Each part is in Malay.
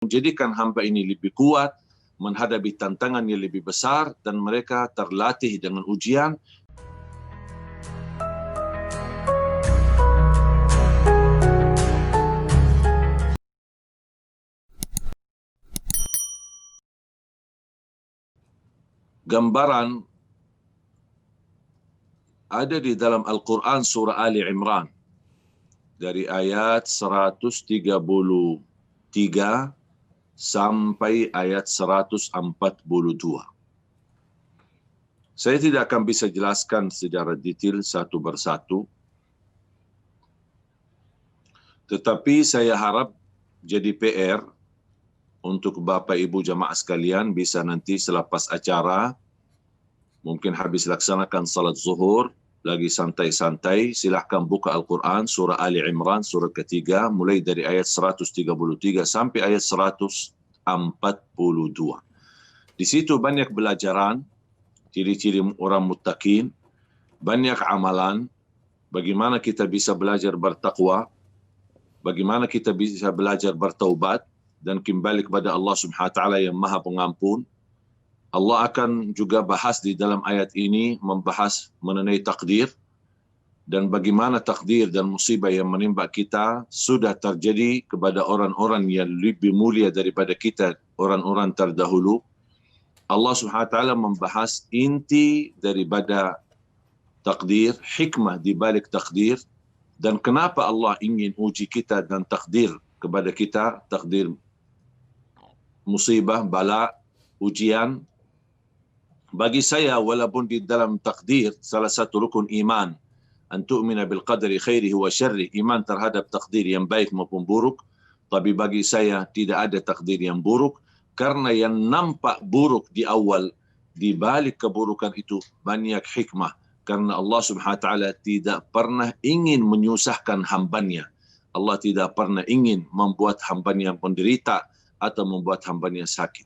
menjadikan hamba ini lebih kuat, menghadapi tantangan yang lebih besar, dan mereka terlatih dengan ujian. Gambaran ada di dalam Al-Quran surah Ali Imran dari ayat 133 sampai ayat 142. Saya tidak akan bisa jelaskan secara detail satu persatu, tetapi saya harap jadi PR untuk Bapak Ibu jamaah sekalian bisa nanti selepas acara, mungkin habis laksanakan salat zuhur, lagi santai-santai, silahkan buka Al-Quran, surah Ali Imran, surah ketiga, mulai dari ayat 133 sampai ayat 142. Di situ banyak belajaran, ciri-ciri orang muttaqin, banyak amalan, bagaimana kita bisa belajar bertakwa, bagaimana kita bisa belajar bertaubat, dan kembali kepada Allah Subhanahu wa Ta'ala yang Maha Pengampun. Allah akan juga bahas di dalam ayat ini, membahas mengenai takdir, dan bagaimana takdir dan musibah yang menimpa kita sudah terjadi kepada orang-orang yang lebih mulia daripada kita, orang-orang terdahulu. Allah Subhanahu wa Ta'ala membahas inti daripada takdir, hikmah di balik takdir, dan kenapa Allah ingin uji kita dan takdir kepada kita, takdir musibah, bala, ujian. Bagi saya, walaupun di dalam takdir, salah satu rukun iman, an tu'mina bil qadri khairihi wa syarrihi, iman terhadap takdir yang baik maupun buruk, tapi bagi saya tidak ada takdir yang buruk, karena yang nampak buruk di awal, di balik keburukan itu banyak hikmah, karena Allah Subhanahu wa Ta'ala tidak pernah ingin menyusahkan hambanya. Allah tidak pernah ingin membuat hambanya penderita atau membuat hambanya sakit.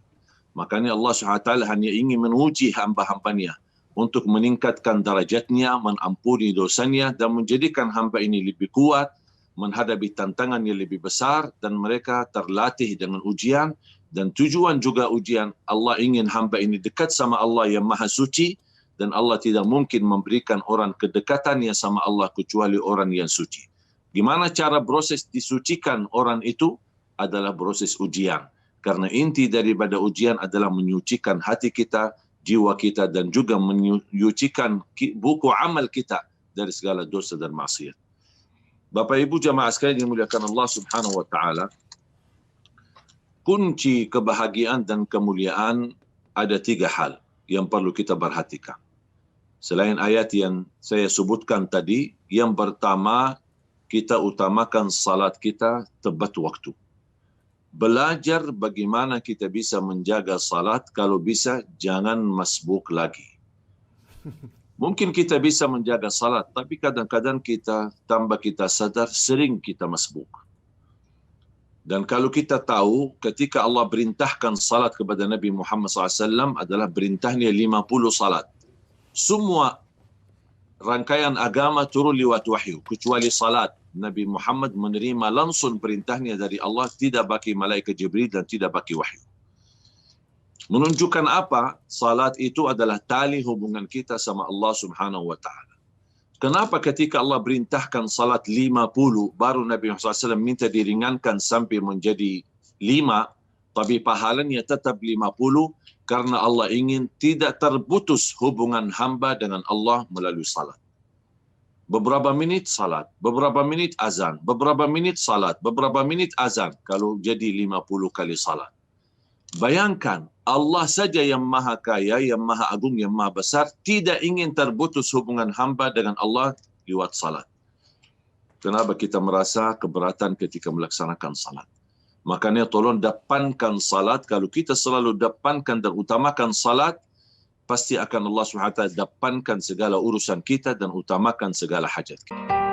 Makanya Allah SWT hanya ingin menguji hamba-hambanya untuk meningkatkan darajatnya, mengampuni dosanya, dan menjadikan hamba ini lebih kuat, menghadapi tantangan yang lebih besar, dan mereka terlatih dengan ujian. Dan tujuan juga ujian, Allah ingin hamba ini dekat sama Allah yang Maha Suci, dan Allah tidak mungkin memberikan orang kedekatannya sama Allah kecuali orang yang suci. Gimana cara proses disucikan orang itu? Adalah proses ujian. Karena inti daripada ujian adalah menyucikan hati kita, jiwa kita, dan juga menyucikan buku amal kita dari segala dosa dan maksiat. Bapak Ibu jamaah sekalian yang dimuliakan Allah Subhanahu wa Ta'ala, kunci kebahagiaan dan kemuliaan ada 3 hal yang perlu kita perhatikan. Selain ayat yang saya sebutkan tadi, yang pertama, kita utamakan salat kita tepat waktu. Belajar bagaimana kita bisa menjaga salat, kalau bisa jangan masbuk lagi. Mungkin kita bisa menjaga salat, tapi kadang-kadang kita sadar sering kita masbuk. Dan kalau kita tahu ketika Allah perintahkan salat kepada Nabi Muhammad SAW adalah perintahnya 50 salat. Semua rangkaian agama turun lewat wahyu, kecuali salat. Nabi Muhammad menerima langsung perintahnya dari Allah, tidak bagi malaikat Jibril dan tidak bagi wahyu. Menunjukkan apa? Salat itu adalah tali hubungan kita sama Allah Subhanahu wa Ta'ala. Kenapa ketika Allah perintahkan salat 50, baru Nabi Muhammad SAW minta diringankan sampai menjadi 5, tapi pahalanya tetap 50, karena Allah ingin tidak terputus hubungan hamba dengan Allah melalui salat. Beberapa menit salat, beberapa menit azan, beberapa menit salat, beberapa menit azan, kalau jadi 50 kali salat. Bayangkan, Allah saja yang Maha Kaya, yang Maha Agung, yang Maha Besar, tidak ingin terputus hubungan hamba dengan Allah lewat salat. Kenapa kita merasa keberatan ketika melaksanakan salat? Makanya tolong depankan salat. Kalau kita selalu depankan dan utamakan salat, pasti akan Allah SWT depankan segala urusan kita dan utamakan segala hajat kita.